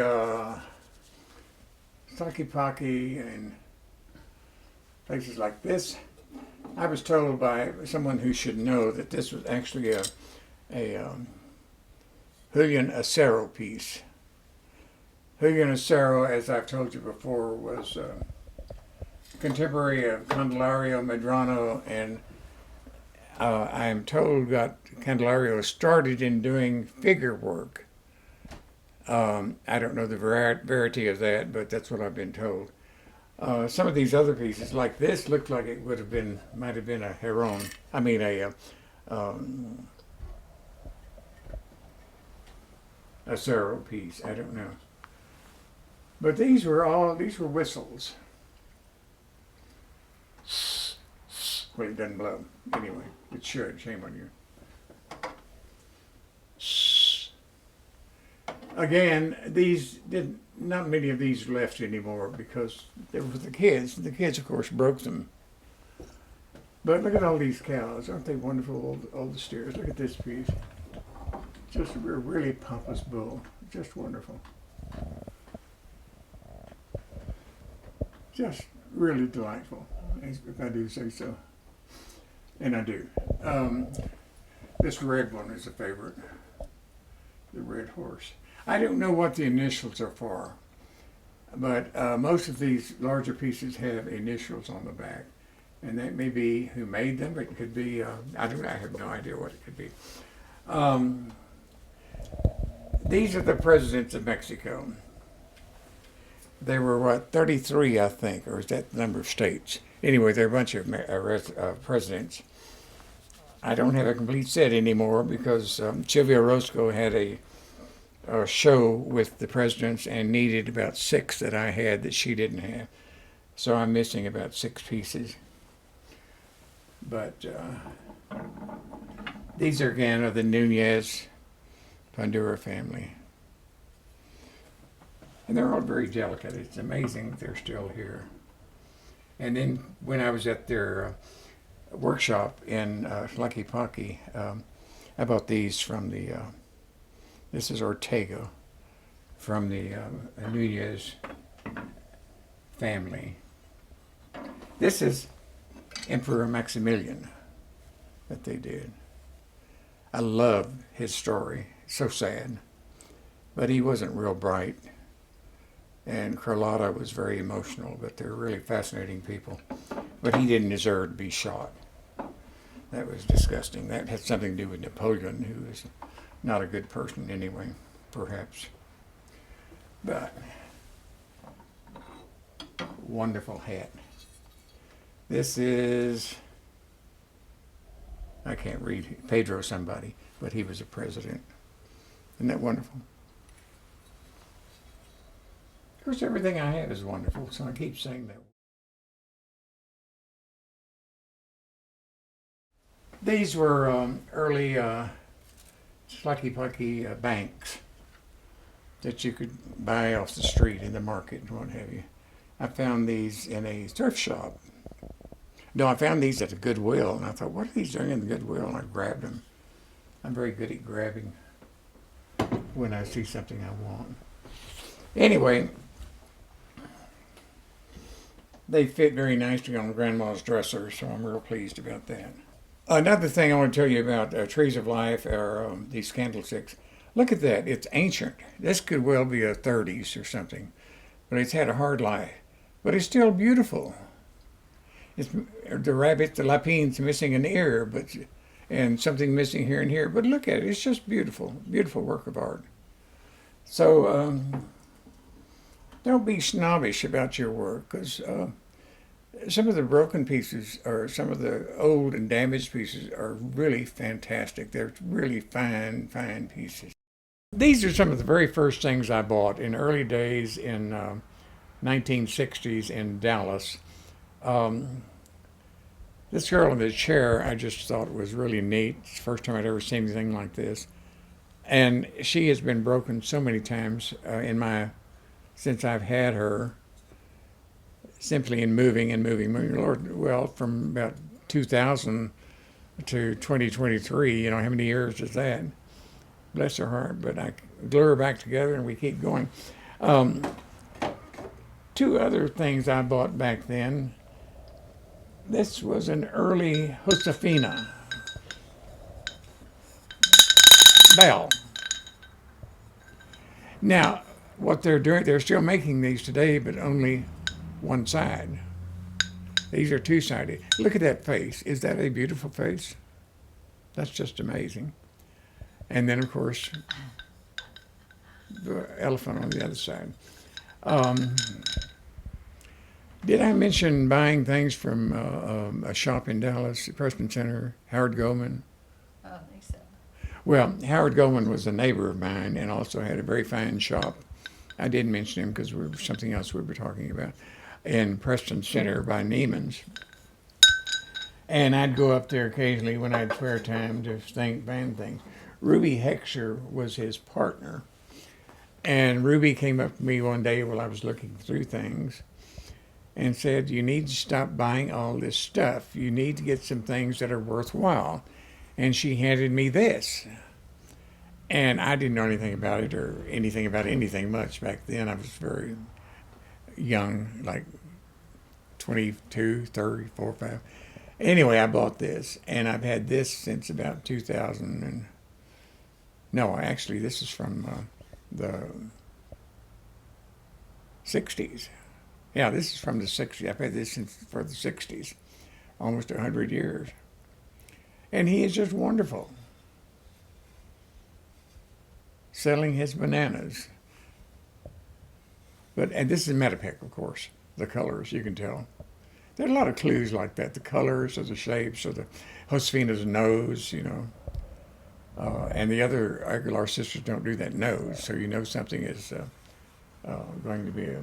Sakipaki and places like this. I was told by someone who should know that this was actually a Julian Acero piece. Julian Acero, as I've told you before, was contemporary of Candelario Medrano, and I'm told got Candelario started in doing figure work. I don't know the verity of that, but that's what I've been told. Some of these other pieces, like this, looked like it would have been, might have been a Heron. I mean a Cerro piece. I don't know. But these were whistles. Well, it doesn't blow. Anyway, it should. Shame on you. Again, not many of these left anymore because they were for the kids. The kids, of course, broke them. But look at all these cows. Aren't they wonderful, all the steers? Look at this piece. Just a really pompous bull. Just wonderful. Just really delightful, if I do say so. And I do. This red one is a favorite. The red horse. I don't know what the initials are for, but most of these larger pieces have initials on the back. And that may be who made them. It could be, I have no idea what it could be. These are the presidents of Mexico. There were, what, 33, I think, or is that the number of states? Anyway, there are a bunch of presidents. I don't have a complete set anymore because Silvia Orozco had a show with the presidents and needed about 6 that I had that she didn't have. So I'm missing about 6 pieces. But these are again of the Nunez Pandura family. And they're all very delicate. It's amazing they're still here. And then when I was at their workshop in Tlaquepaque, I bought these from the, this is Ortega, from the Nunez family. This is Emperor Maximilian that they did. I love his story. So sad. But he wasn't real bright. And Carlotta was very emotional, but they're really fascinating people. But he didn't deserve to be shot. That was disgusting. That had something to do with Napoleon, who was not a good person anyway, perhaps. But wonderful hat. This is, I can't read, Pedro somebody, but he was a president. Isn't that wonderful? Of course, everything I have is wonderful, so I keep saying that. These were early Tlaquepaque banks that you could buy off the street in the market and what have you. I found these in a thrift shop. No, I found these at the Goodwill, and I thought, what are these doing in the Goodwill? And I grabbed them. I'm very good at grabbing when I see something I want. Anyway, they fit very nicely on Grandma's dresser, so I'm real pleased about that. Another thing I want to tell you about Trees of Life are these candlesticks. Look at that. It's ancient. This could well be a 30s or something, but it's had a hard life. But it's still beautiful. It's, the rabbit, the lapin's missing an ear, and something missing here and here. But look at it. It's just beautiful. Beautiful work of art. So don't be snobbish about your work, because some of the broken pieces or some of the old and damaged pieces are really fantastic. They're really fine, fine pieces. These are some of the very first things I bought in early days in 1960s in Dallas. Um, this girl in the chair, I just thought was really neat. It's the first time I'd ever seen anything like this. And she has been broken so many times since I've had her, simply in moving and moving. Lord, well, from about 2000 to 2023, how many years is that? Bless her heart, but I glue her back together and we keep going. Um, Two other things I bought back then. This was an early Josefina bell. Now, what they're doing, they're still making these today, but only one side. These are two-sided. Look at that face. Is that a beautiful face? That's just amazing. And then, of course, the elephant on the other side. Did I mention buying things from a shop in Dallas, the Preston Center, Howard Goldman? I don't think so. Well, Howard Goldman was a neighbor of mine and also had a very fine shop. I didn't mention him because we were something else we were talking about in Preston Center by Neiman's. And I'd go up there occasionally when I had spare time to band things. Ruby Heckscher was his partner. And Ruby came up to me one day while I was looking through things and said, you need to stop buying all this stuff. You need to get some things that are worthwhile. And she handed me this. And I didn't know anything about it or anything about anything much back then. I was very young, like 22, 30, 4, 5. Anyway, I bought this, and I've had this since about 2000. No, actually, this is from the 60s. Yeah, this is from the 60s. I've had this for the 60s, almost 100 years. And he is just wonderful. Selling his bananas. And this is Metapec, of course. The colors, you can tell. There are a lot of clues like that. The colors or the shapes or the Josefina's nose, and the other Aguilar sisters don't do that nose, so you know something is going to be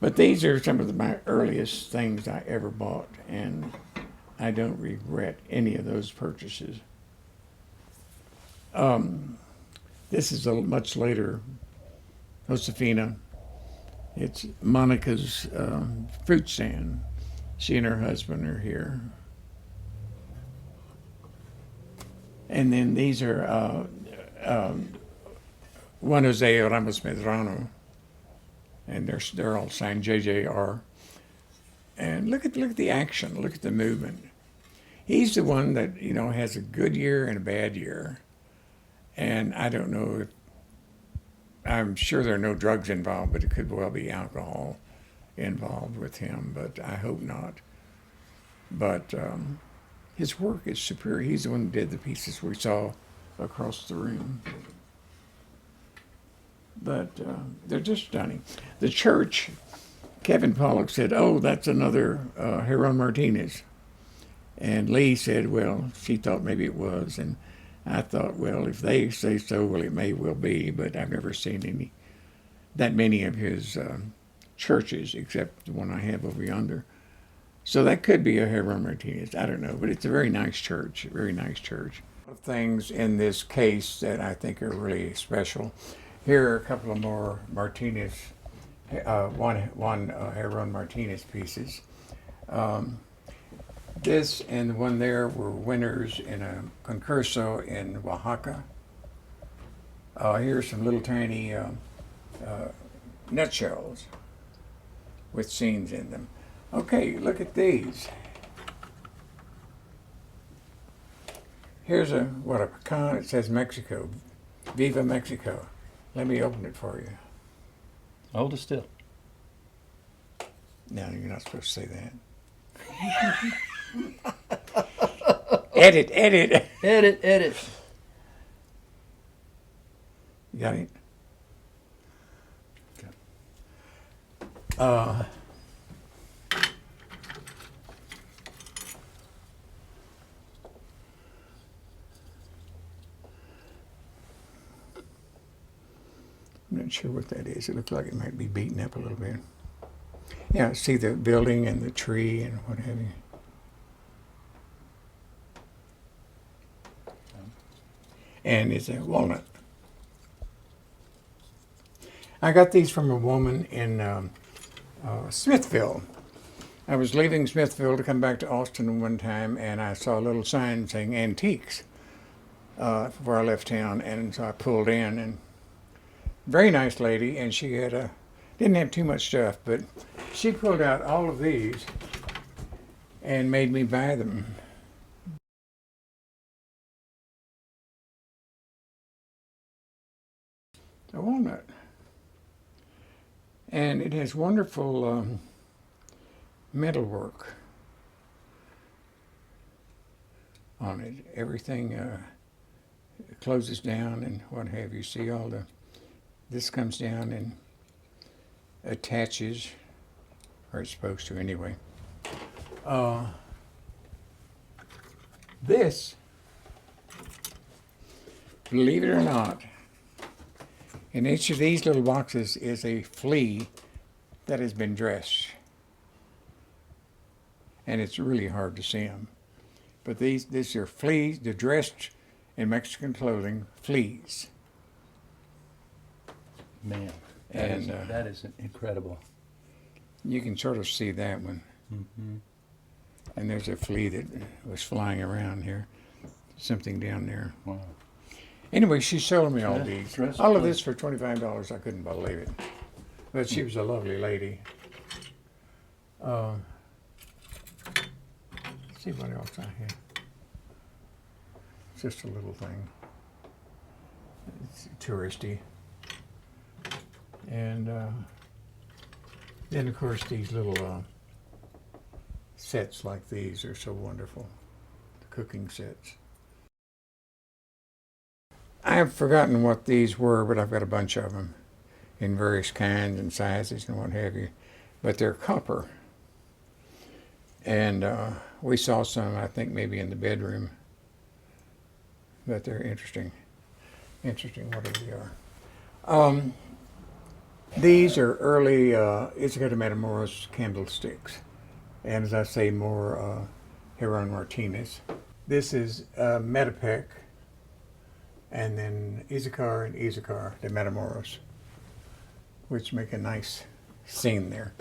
But these are some of my earliest things I ever bought, and I don't regret any of those purchases. This is a much later Josefina. It's Monica's fruit stand. She and her husband are here. And then these are Juan Jose Ramos Medrano. And they're all signed JJR. And look at the action, look at the movement. He's the one that, has a good year and a bad year. And I don't know I'm sure there are no drugs involved, but it could well be alcohol involved with him, but I hope not. But his work is superior. He's the one who did the pieces we saw across the room. But they're just stunning. The church, Kevin Pollock said, oh, that's another Heron Martinez. And Lee said, well, she thought maybe it was. And I thought, well, if they say so, well, it may well be. But I've never seen that many of his churches, except the one I have over yonder. So that could be a Heron Martinez. I don't know. But it's a very nice church, very nice church. A lot of things in this case that I think are really special. Here are a couple of more Martinez, one Heron Martinez pieces. This and the one there were winners in a concurso in Oaxaca. Here's some little tiny nutshells with scenes in them. Okay, look at these. Here's a pecan. It says Mexico. Viva Mexico. Let me open it for you. Hold it still. No, you're not supposed to say that. Edit. Edit. You got it? I'm not not sure what that is. It looks like it might be beaten up a little bit. Yeah, see the building and the tree and what have you. And it's a walnut. I got these from a woman in Smithville. I was leaving Smithville to come back to Austin one time, and I saw a little sign saying antiques before I left town, and so I pulled in, and very nice lady, and she had didn't have too much stuff, but she pulled out all of these and made me buy them. A walnut. And it has wonderful metalwork on it. Everything closes down and what have you. See all the, this comes down and attaches, or it's supposed to anyway. This, believe it or not, in each of these little boxes is a flea that has been dressed. And it's really hard to see them. But these are fleas, they're dressed in Mexican clothing, fleas. Man, And that is incredible. you can sort of see that one. Mm-hmm. And there's a flea that was flying around here. Something down there. Wow. Anyway, she sold me all these. All of flea. this for $25. I couldn't believe it. But she was a lovely lady. Let's see what else I have. It's just a little thing. It's touristy. And then, of course, these little sets like these are so wonderful. The cooking sets. I've forgotten what these were, but I've got a bunch of them in various kinds and sizes and what have you. But they're copper. And we saw some, I think, maybe in the bedroom. But they're interesting. Interesting, whatever they are. These are early Isabella Matamoros candlesticks. And as I say, more Heron Martinez. This is Metapec. And then Issachar and Issachar, the Matamoros, which make a nice scene there.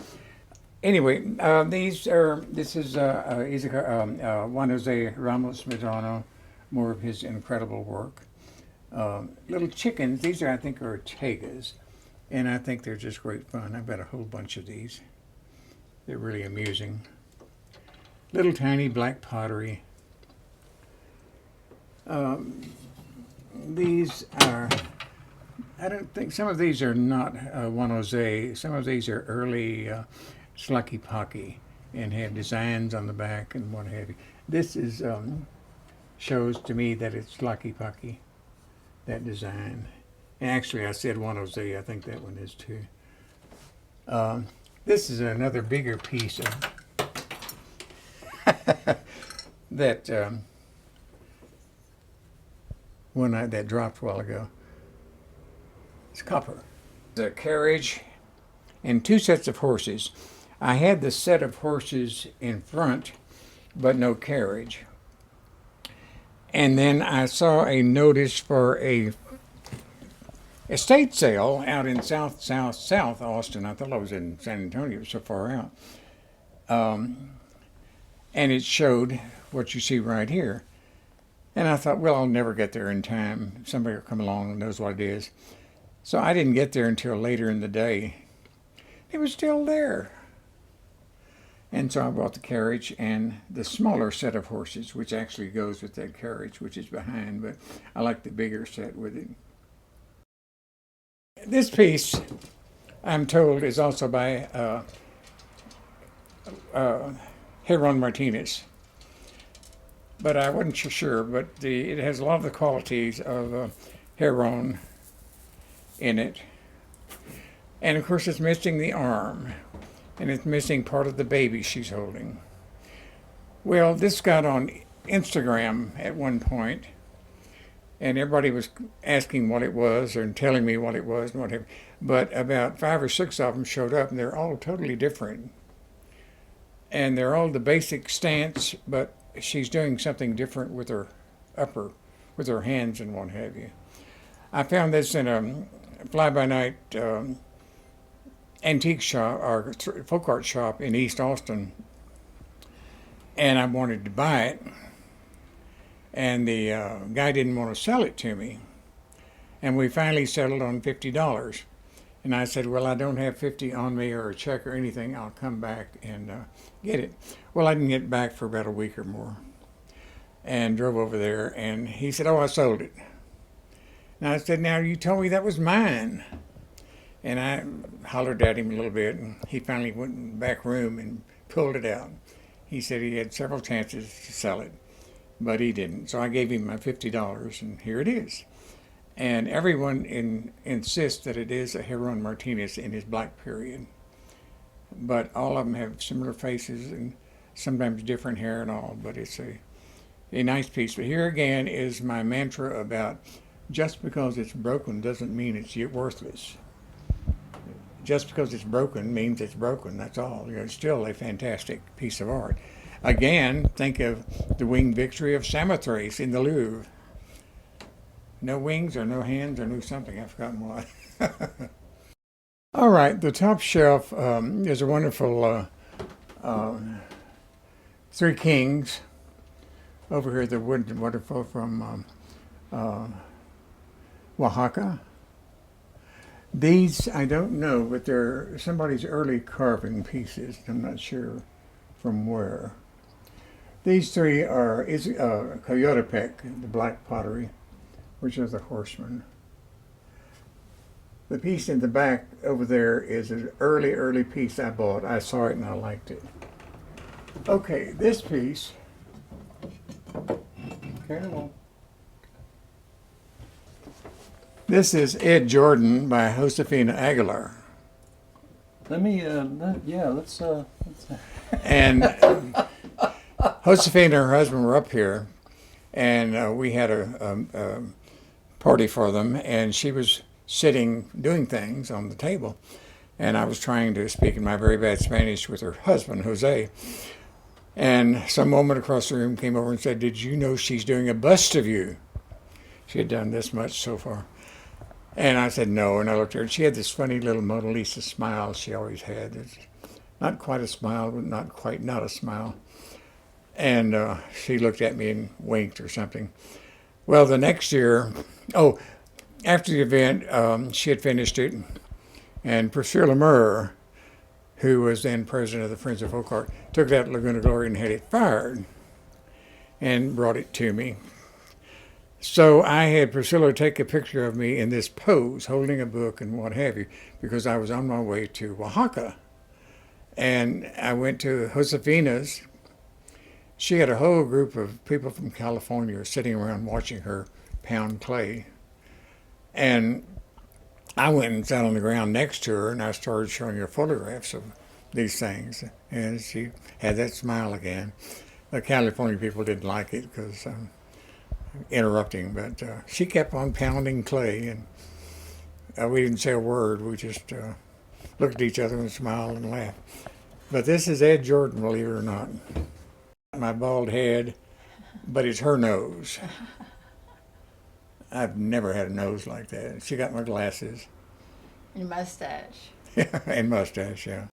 Anyway, this is Issachar, Juan Jose Ramos Medrano, more of his incredible work. Little chickens, these are, I think, are Ortegas, and I think they're just great fun. I've got a whole bunch of these. They're really amusing. Little tiny black pottery. These are, I don't think, some of these are not Juan Jose. Some of these are early Slucky Pocky and have designs on the back and what have you. This is shows to me that it's Slucky Pocky, that design. And actually, I said Juan Jose. I think that one is too. This is another bigger piece of that one that dropped a while ago. It's copper. The carriage and two sets of horses. I had the set of horses in front, but no carriage. And then I saw a notice for a estate sale out in South Austin. I thought I was in San Antonio, it was so far out. And it showed what you see right here. And I thought, well, I'll never get there in time. Somebody will come along and knows what it is. So I didn't get there until later in the day. It was still there. And so I bought the carriage and the smaller set of horses, which actually goes with that carriage, which is behind, but I like the bigger set with it. This piece, I'm told, is also by Heron Martinez. But I wasn't sure, but it has a lot of the qualities of Heron in it. And of course it's missing the arm, and it's missing part of the baby she's holding. Well, this got on Instagram at one point, and everybody was asking what it was and telling me what it was and whatever. But about 5 or 6 of them showed up, and they're all totally different. And they're all the basic stance, but she's doing something different with her with her hands and what have you. I found this in a fly-by-night antique shop or folk art shop in East Austin, and I wanted to buy it, and the guy didn't want to sell it to me, and we finally settled on $50. And I said, well, I don't have 50 on me or a check or anything. I'll come back and get it. Well, I didn't get back for about a week or more, and drove over there, and he said, oh, I sold it. And I said, now you told me that was mine. And I hollered at him a little bit, and he finally went in the back room and pulled it out. He said he had several chances to sell it, but he didn't. So I gave him my $50, and here it is. And everyone insists that it is a Heron Martinez in his black period. But all of them have similar faces and sometimes different hair and all, but it's a nice piece. But here again is my mantra about just because it's broken doesn't mean it's worthless. Just because it's broken means it's broken, that's all. It's still a fantastic piece of art. Again, think of the Winged Victory of Samothrace in the Louvre. No wings or no hands or no something, I've forgotten what. All right, the top shelf is a wonderful Three Kings. Over here, the wood waterfall from Oaxaca. These, I don't know, but they're somebody's early carving pieces. I'm not sure from where. These three are Coyotepec, the black pottery, which is the horseman. The piece in the back over there is an early piece I bought. I saw it and I liked it. Okay, this piece. Careful. This is Ed Jordan by Josefina Aguilar. Let me, let's And Josefina and her husband were up here, and we had a party for them, and she was sitting doing things on the table, and I was trying to speak in my very bad Spanish with her husband, Jose, and some woman across the room came over and said, did you know she's doing a bust of you? She had done this much so far. And I said no, and I looked at her, and she had this funny little Mona Lisa smile she always had. It's not quite a smile, but not quite not a smile. And she looked at me and winked or something. Well, the next year, after the event, she had finished it, and Priscilla Murr, who was then president of the Friends of Folk Art, took that at Laguna Gloria and had it fired and brought it to me. So I had Priscilla take a picture of me in this pose, holding a book and what have you, because I was on my way to Oaxaca. And I went to Josefina's. She had a whole group of people from California sitting around watching her pound clay. And I went and sat on the ground next to her, and I started showing her photographs of these things. And she had that smile again. The California people didn't like it because interrupting, but she kept on pounding clay, and we didn't say a word. We just looked at each other and smiled and laughed. But this is Ed Jordan, believe it or not. My bald head, but it's her nose. I've never had a nose like that. She got my glasses. And mustache. And mustache, yeah.